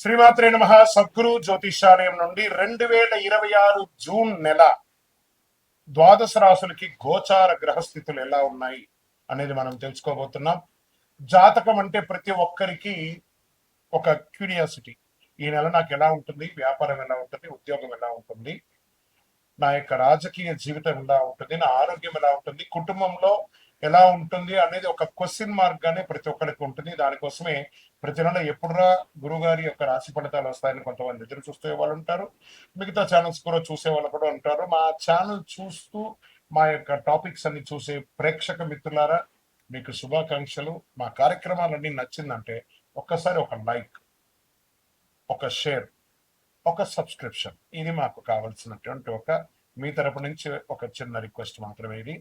శ్రీమాత్రే నమః. సద్గురు జ్యోతిషాలయం నుండి 2026 జూన్ నెల ద్వాదశ రాశులకి గోచార గ్రహస్థితులు ఎలా ఉన్నాయి అనేది మనం తెలుసుకోబోతున్నాం. జాతకం అంటే ప్రతి ఒక్కరికి ఒక క్యూరియాసిటీ. ఈ నెల నాకు ఎలా ఉంటుంది, వ్యాపారం ఎలా ఉంటుంది, ఉద్యోగం ఎలా ఉంటుంది, నా యొక్క రాజకీయ జీవితం ఎలా ఉంటుంది, నా ఆరోగ్యం ఎలా ఉంటుంది, కుటుంబంలో ఎలా ఉంటుంది అనేది ఒక క్వశ్చన్ మార్క్ గానే ప్రతి ఒక్కరికి ఉంటుంది. దానికోసమే ప్రతి నెల ఎప్పుడురా గురుగారి యొక్క రాశి ఫలితాలు వస్తాయని కొంతమంది ఎదురు చూసే వాళ్ళు ఉంటారు. మిగతా ఛానల్స్ కూడా చూసే వాళ్ళు కూడా ఉంటారు. మా ఛానల్ చూస్తూ మా యొక్క టాపిక్స్ అన్ని చూసే ప్రేక్షక మిత్రులారా, మీకు శుభాకాంక్షలు. మా కార్యక్రమాలన్నీ నచ్చిందంటే ఒక్కసారి ఒక లైక్, ఒక షేర్, ఒక సబ్స్క్రిప్షన్, ఇది మాకు కావాల్సినటువంటి మీ తరపు నుంచి ఒక చిన్న రిక్వెస్ట్ మాత్రమే. ఇది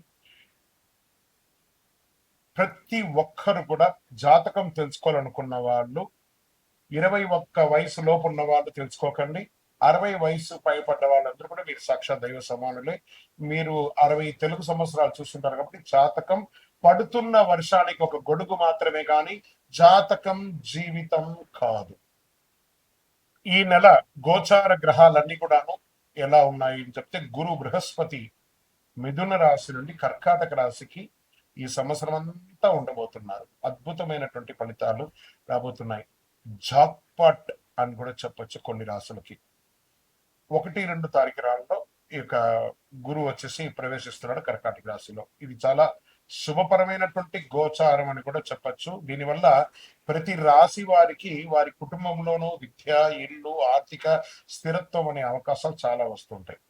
ప్రతి ఒక్కరు కూడా జాతకం తెలుసుకోవాలనుకున్న వాళ్ళు 21 వయసు లోపు ఉన్న వాళ్ళు తెలుసుకోకండి. 60 వయసు పైపడ్డ వాళ్ళందరూ కూడా మీరు సాక్షాత్ దైవ సమానులే. మీరు 60 తెలుగు సంవత్సరాలు చూస్తుంటారు కాబట్టి జాతకం పడుతున్న వర్షానికి ఒక గొడుగు మాత్రమే కానీ జాతకం జీవితం కాదు. ఈ నెల గోచార గ్రహాలన్నీ కూడాను ఎలా ఉన్నాయి అని చెప్తే, గురు బృహస్పతి మిథున రాశి నుండి కర్కాటక రాశికి ఈ సంవత్సరం అంతా ఉండబోతున్నారు. అద్భుతమైనటువంటి ఫలితాలు రాబోతున్నాయి. జాక్పాట్ అని కూడా చెప్పొచ్చు కొన్ని రాశులకి. 1-2 తారీఖులలో ఈ యొక్క గురువు వచ్చేసి ప్రవేశిస్తున్నాడు కర్కాటక రాశిలో. ఇది చాలా శుభపరమైనటువంటి గోచారం అని కూడా చెప్పచ్చు. దీనివల్ల ప్రతి రాశి వారికి వారి కుటుంబంలోనూ విద్య, ఇల్లు, ఆర్థిక స్థిరత్వం అనే అవకాశాలు చాలా వస్తుంటాయి.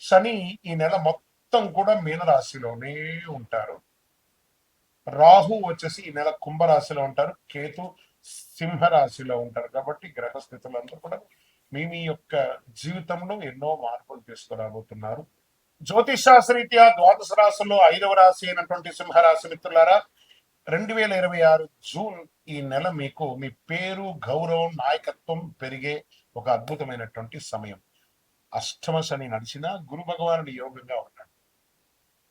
శని ఈ నెల మొత్తం కూడా మీనరాశిలోనే ఉంటారు. రాహు వచ్చేసి ఈ నెల కుంభరాశిలో ఉంటారు. కేతు సింహరాశిలో ఉంటారు. కాబట్టి గ్రహస్థితులందరూ కూడా మీ యొక్క జీవితంలో ఎన్నో మార్పులు తీసుకురాబోతున్నారు. జ్యోతిష్ శాస్త్రరీత్యా ద్వాదశ రాశుల్లో 5వ రాశి అయినటువంటి సింహరాశి మిత్రులారా, 2026 జూన్ ఈ నెల మీకు మీ పేరు, గౌరవం, నాయకత్వం పెరిగే ఒక అద్భుతమైనటువంటి సమయం. అష్టమ శని నడిచినా గురు భగవానుడి యోగంగా ఉన్నాడు.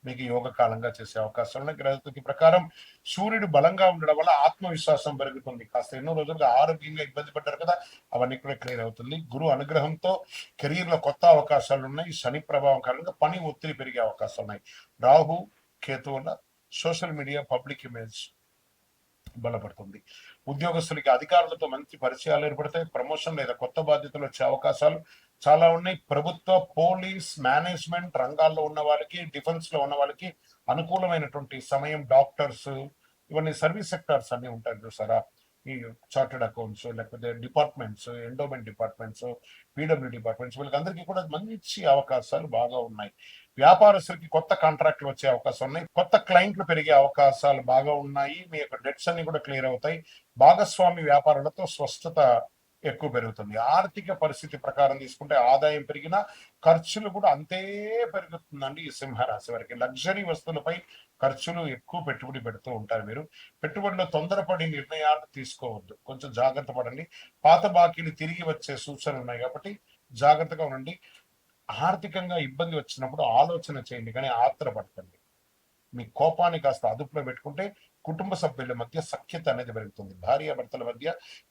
మీకు యోగ కాలంగా చేసే అవకాశం ఉన్నాయి. గ్రహస్థితి ప్రకారం సూర్యుడు బలంగా ఉండడం వల్ల ఆత్మవిశ్వాసం పెరుగుతుంది. కాస్త ఎన్నో రోజులుగా ఆరోగ్యంగా ఇబ్బంది పడ్డారు కదా, అవన్నీ కూడా క్లియర్ అవుతుంది. గురు అనుగ్రహంతో కెరీర్ లో కొత్త అవకాశాలు ఉన్నాయి. శని ప్రభావం కారణంగా పని ఒత్తిడి పెరిగే అవకాశాలు ఉన్నాయి. రాహు కేతు వల్ల సోషల్ మీడియా, పబ్లిక్ ఇమేజ్ బలపడుతుంది. ఉద్యోగస్తులకి అధికారులతో మంచి పరిచయాలు ఏర్పడతాయి. ప్రమోషన్ లేదా కొత్త బాధ్యతలు వచ్చే అవకాశాలు చాలా ఉన్నాయి. ప్రభుత్వ, పోలీస్, మేనేజ్మెంట్ రంగాల్లో ఉన్న వాళ్ళకి, డిఫెన్స్ లో ఉన్న వాళ్ళకి అనుకూలమైనటువంటి సమయం. డాక్టర్స్, ఇవన్నీ సర్వీస్ సెక్టార్స్ అన్ని ఉంటాయి చూసారా, ఈ చార్టెడ్ అకౌంట్స్, లేకపోతే departments, endowment departments, PW departments, వీళ్ళకందరికీ కూడా మంచి అవకాశాలు బాగా ఉన్నాయి. వ్యాపారస్తులకి కొత్త కాంట్రాక్ట్లు వచ్చే అవకాశం ఉన్నాయి. కొత్త క్లయింట్లు పెరిగే అవకాశాలు బాగా ఉన్నాయి. మీ యొక్క డెట్స్ అన్ని కూడా క్లియర్ అవుతాయి. భాగస్వామి వ్యాపారాలతో స్వస్థత ఎక్కువ పెరుగుతుంది. ఆర్థిక పరిస్థితి ప్రకారం తీసుకుంటే ఆదాయం పెరిగినా ఖర్చులు కూడా అంతే పెరుగుతుందండి. ఈ సింహరాశి వారికి లగ్జరీ వస్తువులపై ఖర్చులు ఎక్కువ పెట్టుబడి పెడుతూ ఉంటారు. మీరు పెట్టుబడిలో తొందరపడి నిర్ణయాలు తీసుకోవద్దు, కొంచెం జాగ్రత్త పడండి. పాత బాకీలు తిరిగి వచ్చే సూచనలు ఉన్నాయి కాబట్టి జాగ్రత్తగా ఉండండి. ఆర్థికంగా ఇబ్బంది వచ్చినప్పుడు ఆలోచన చేయండి, కానీ ఆత్రపడకండి. మీ కోపాన్ని కాస్త అదుపులో పెట్టుకుంటే కుటుంబ సభ్యుల మధ్య సఖ్యత అనేది పెరుగుతుంది. భార్యాభర్తల మధ్య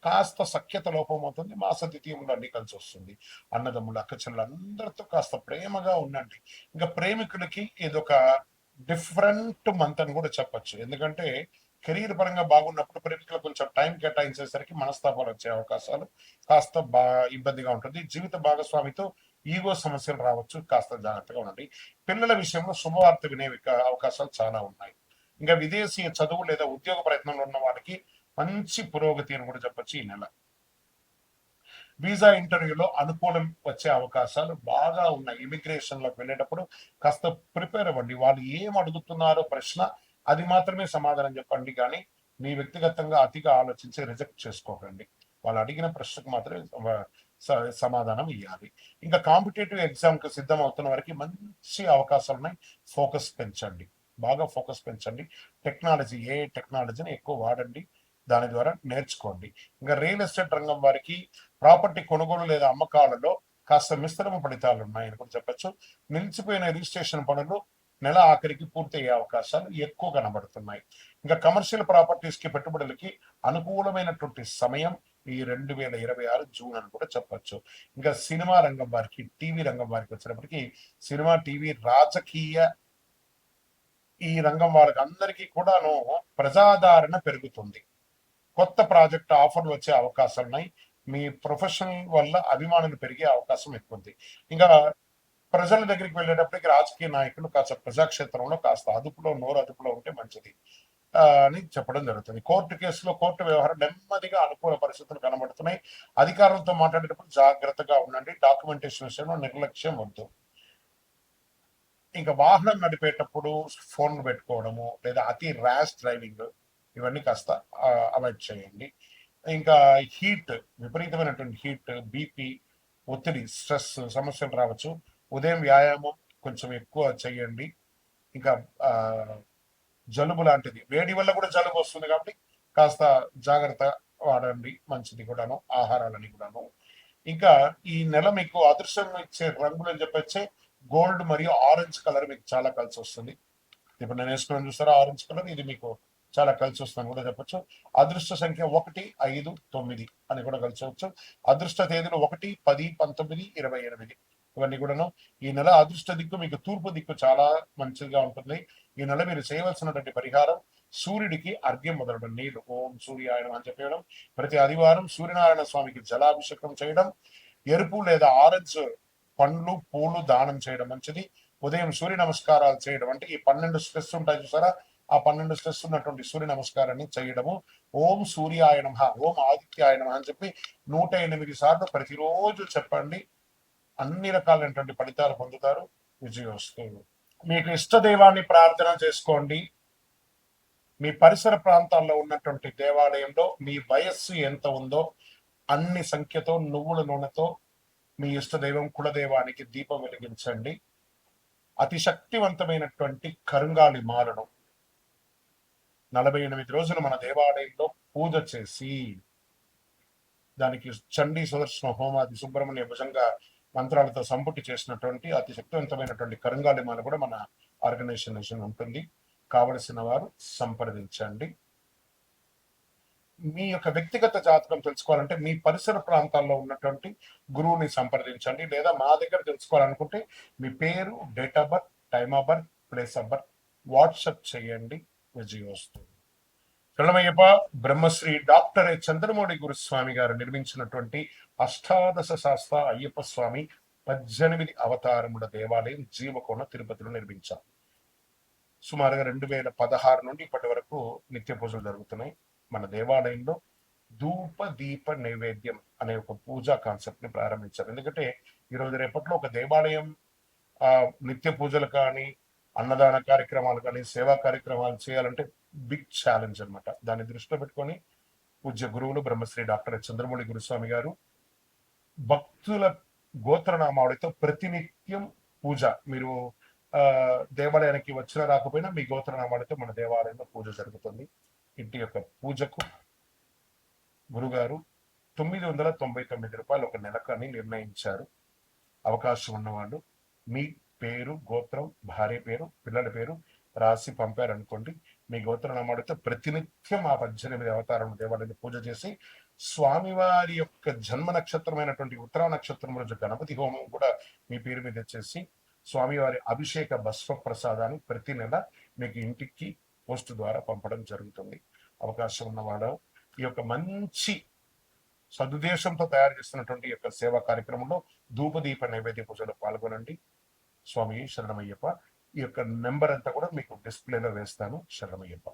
కాస్త సఖ్యత లోపం అవుతుంది. మాస ద్వితీయంలో అన్ని కలిసి వస్తుంది. అన్నదమ్ములు, అక్కచెల్లెలు అందరితో కాస్త ప్రేమగా ఉండండి. ఇంకా ప్రేమికులకి ఇదొక డిఫరెంట్ మంత్ అని కూడా చెప్పచ్చు. ఎందుకంటే కెరీర్ పరంగా బాగున్నప్పుడు ప్రేమికులకు కొంచెం టైం కేటాయించేసరికి మనస్తాపాలు వచ్చే అవకాశాలు కాస్త ఇబ్బందిగా ఉంటుంది. జీవిత భాగస్వామితో ఈగో సమస్యలు రావచ్చు, కాస్త జాగ్రత్తగా ఉండండి. పిల్లల విషయంలో శుభవార్త వినే అవకాశాలు చాలా ఉన్నాయి. ఇంకా విదేశీ చదువు లేదా ఉద్యోగ ప్రయత్నంలో ఉన్న వారికి మంచి పురోగతి అని కూడా చెప్పొచ్చు. ఈ నెల వీసా ఇంటర్వ్యూలో అనుకూలం వచ్చే అవకాశాలు బాగా ఉన్నాయి. ఇమిగ్రేషన్ లోకి వెళ్ళేటప్పుడు కాస్త ప్రిపేర్ అవ్వండి. వాళ్ళు ఏం అడుగుతున్నారో ప్రశ్న, అది మాత్రమే సమాధానం చెప్పండి, కానీ మీ వ్యక్తిగతంగా అతిగా ఆలోచించి రిజెక్ట్ చేసుకోకండి. వాళ్ళు అడిగిన ప్రశ్నకు మాత్రమే సమాధానం ఇవ్వాలి. ఇంకా కాంపిటేటివ్ ఎగ్జామ్ కి సిద్ధం అవుతున్న వారికి మంచి అవకాశాలు ఉన్నాయి. ఫోకస్ పెంచండి, బాగా ఫోకస్ పెంచండి. ఏ టెక్నాలజీని ఎక్కువ వాడండి, దాని ద్వారా నేర్చుకోండి. ఇంకా రియల్ ఎస్టేట్ రంగం వారికి ప్రాపర్టీ కొనుగోలు లేదా అమ్మకాలలో కాస్త మిశ్రమ ఫలితాలు ఉన్నాయని కూడా చెప్పచ్చు. నిలిచిపోయిన రిజిస్ట్రేషన్ పనులు నెల ఆఖరికి పూర్తయ్యే అవకాశాలు ఎక్కువ కనబడుతున్నాయి. ఇంకా కమర్షియల్ ప్రాపర్టీస్ కి పెట్టుబడులకి అనుకూలమైనటువంటి సమయం. ఈ 2026 జూన్ అని కూడా చెప్పొచ్చు. ఇంకా సినిమా రంగం వారికి, టీవీ రంగం వారికి వచ్చినప్పటికీ సినిమా, టీవీ, రాజకీయ ఈ రంగం వాళ్ళకి అందరికీ కూడాను ప్రజాదరణ పెరుగుతుంది. కొత్త ప్రాజెక్ట్ ఆఫర్లు వచ్చే అవకాశాలు ఉన్నాయి. మీ ప్రొఫెషన్ వల్ల అభిమానులు పెరిగే అవకాశం ఎక్కువ ఉంది. ఇంకా ప్రజల దగ్గరికి వెళ్ళేటప్పటికి రాజకీయ నాయకులు కాస్త ప్రజాక్షేత్రంలో కాస్త నోరు అదుపులో ఉంటే మంచిది అని చెప్పడం జరుగుతుంది. కోర్టు కేసులో కోర్టు వ్యవహారం నెమ్మదిగా అనుకూల పరిస్థితులు కనబడుతున్నాయి. అధికారులతో మాట్లాడేటప్పుడు జాగ్రత్తగా ఉండండి. డాక్యుమెంటేషన్ విషయంలో నిర్లక్ష్యం వద్దు. ఇంకా వాహనం నడిపేటప్పుడు ఫోన్ పెట్టుకోవడము లేదా అతి ర్యాష్ డ్రైవింగ్ ఇవన్నీ కాస్త అవాయిడ్ చేయండి. ఇంకా విపరీతమైనటువంటి హీట్, బీపీ, ఒత్తిడి, స్ట్రెస్ సమస్యలు రావచ్చు. ఉదయం వ్యాయామం కొంచెం ఎక్కువ చేయండి. ఇంకా జలుబు లాంటిది, వేడి వల్ల కూడా జలుబు వస్తుంది కాబట్టి కాస్త జాగ్రత్త వాడండి, మంచిది కూడాను, ఆహారాలని కూడాను. ఇంకా ఈ నెల మీకు అదృష్టం ఇచ్చే రంగులు అని చెప్పొచ్చే గోల్డ్ మరియు ఆరెంజ్ కలర్ మీకు చాలా కలిసి వస్తుంది. ఇప్పుడు నేను వేసుకున్నాను చూస్తారా ఆరెంజ్ కలర్, ఇది మీకు చాలా కలిసి వస్తుందని కూడా చెప్పొచ్చు. అదృష్ట సంఖ్య 1, 5, 9 అని కూడా కలిసవచ్చు. అదృష్ట తేదీలు 1, 10, 19, 28 ఇవన్నీ కూడాను. ఈ నెల అదృష్ట దిక్కు మీకు తూర్పు దిక్కు చాలా మంచిగా ఉంటుంది. ఈ నెల మీరు చేయవలసినటువంటి పరిహారం సూర్యుడికి అర్ఘ్యం మొదలడం, నీళ్లు ఓం సూర్యాయనం అని చెప్పడం, ప్రతి ఆదివారం సూర్యనారాయణ స్వామికి జలాభిషేకం చేయడం, ఎరుపు లేదా ఆరెంజ్ పండ్లు, పూలు దానం చేయడం మంచిది. ఉదయం సూర్య నమస్కారాలు చేయడం, అంటే ఈ 12 స్ట్రెస్ ఉంటాయి చూసారా, ఆ 12 స్ట్రెస్ ఉన్నటువంటి సూర్య నమస్కారాన్ని చేయడము. ఓం సూర్యాయ నమః, ఓం ఆదిత్యాయ నమః అని చెప్పి 108 సార్లు ప్రతిరోజు చెప్పండి. అన్ని రకాలైనటువంటి ఫలితాలు పొందుతారు. విజయోస్తు. మీకు ఇష్ట దైవాన్ని ప్రార్థన చేసుకోండి. మీ పరిసర ప్రాంతాల్లో ఉన్నటువంటి దేవాలయంలో మీ వయస్సు ఎంత ఉందో అన్ని సంఖ్యతో నువ్వుల నూనెతో మీ ఇష్ట దైవం కులదైవానికి దీపం వెలిగించండి. అతి శక్తివంతమైనటువంటి కరుంగాలి మాలను 48 రోజులు మన దేవాలయంలో పూజ చేసి దానికి చండీ సుదర్శన హోమాది సుబ్రహ్మణ్య భుజంగ మంత్రాలతో సంపుటి చేసినటువంటి అతి శక్తివంతమైనటువంటి కరుంగాలి మాల కూడా మన ఆర్గనైజేషన్ ఉంటుంది. కావలసిన వారు సంప్రదించండి. మీ యొక్క వ్యక్తిగత జాతకం తెలుసుకోవాలంటే మీ పరిసర ప్రాంతాల్లో ఉన్నటువంటి గురువుని సంప్రదించండి, లేదా మా దగ్గర తెలుసుకోవాలనుకుంటే మీ పేరు, date of birth, time of birth, place of birth WhatsApp చేయండి. విజయోస్తు. శరణమయ్యప్ప. బ్రహ్మశ్రీ డాక్టర్ చంద్రమౌళి గురుస్వామి గారు నిర్మించినటువంటి అష్టాదశ శాస్త్ర అయ్యప్ప స్వామి 18 అవతారముల దేవాలయం జీవకోణ తిరుపతిలో నిర్మించారు. సుమారుగా 2016 నుండి ఇప్పటి వరకు నిత్య పూజలు జరుగుతున్నాయి. మన దేవాలయంలో ధూప దీప నైవేద్యం అనే ఒక పూజా కాన్సెప్ట్ ని ప్రారంభించారు. ఎందుకంటే ఈరోజు రేపట్లో ఒక దేవాలయం నిత్య పూజలు కానీ, అన్నదాన కార్యక్రమాలు కానీ, సేవా కార్యక్రమాలు చేయాలంటే బిగ్ ఛాలెంజ్ అనమాట. దాన్ని దృష్టిలో పెట్టుకొని పూజ్య గురువులు బ్రహ్మశ్రీ డాక్టర్ చంద్రమౌళి గురుస్వామి గారు భక్తుల గోత్రనామావళితో ప్రతినిత్యం పూజ, మీరు దేవాలయానికి వచ్చినా రాకపోయినా మీ గోత్రనామాలతో మన దేవాలయంలో పూజ జరుగుతుంది. ఇంటి యొక్క పూజకు గురుగారు 999 రూపాయలు ఒక నెలకని నిర్ణయించారు. అవకాశం ఉన్నవాళ్ళు మీ పేరు, గోత్రం, భార్య పేరు, పిల్లల పేరు రాసి పంపారనుకోండి, మీ గోత్రనామాలతో ప్రతినిత్యం ఆ 18 అవతారం దేవాలయాన్ని పూజ చేసి స్వామివారి యొక్క జన్మ నక్షత్రమైనటువంటి ఉత్తరా నక్షత్రం రోజు గణపతి హోమం కూడా మీ పేరు మీద చేసి స్వామివారి అభిషేక భస్మ ప్రసాదాన్ని ప్రతి నెల మీకు ఇంటికి పోస్ట్ ద్వారా పంపడం జరుగుతుంది. అవకాశం ఉన్నవాడు ఈ యొక్క మంచి సదుద్దేశంతో తయారు చేస్తున్నటువంటి యొక్క సేవా కార్యక్రమంలో ధూపదీప నైవేద్య పూజలో పాల్గొనండి. స్వామి శరణమయ్యప్ప. ఈ యొక్క నెంబర్ అంతా కూడా మీకు డిస్ప్లేలో వేస్తాను. శరణమయ్యప్ప.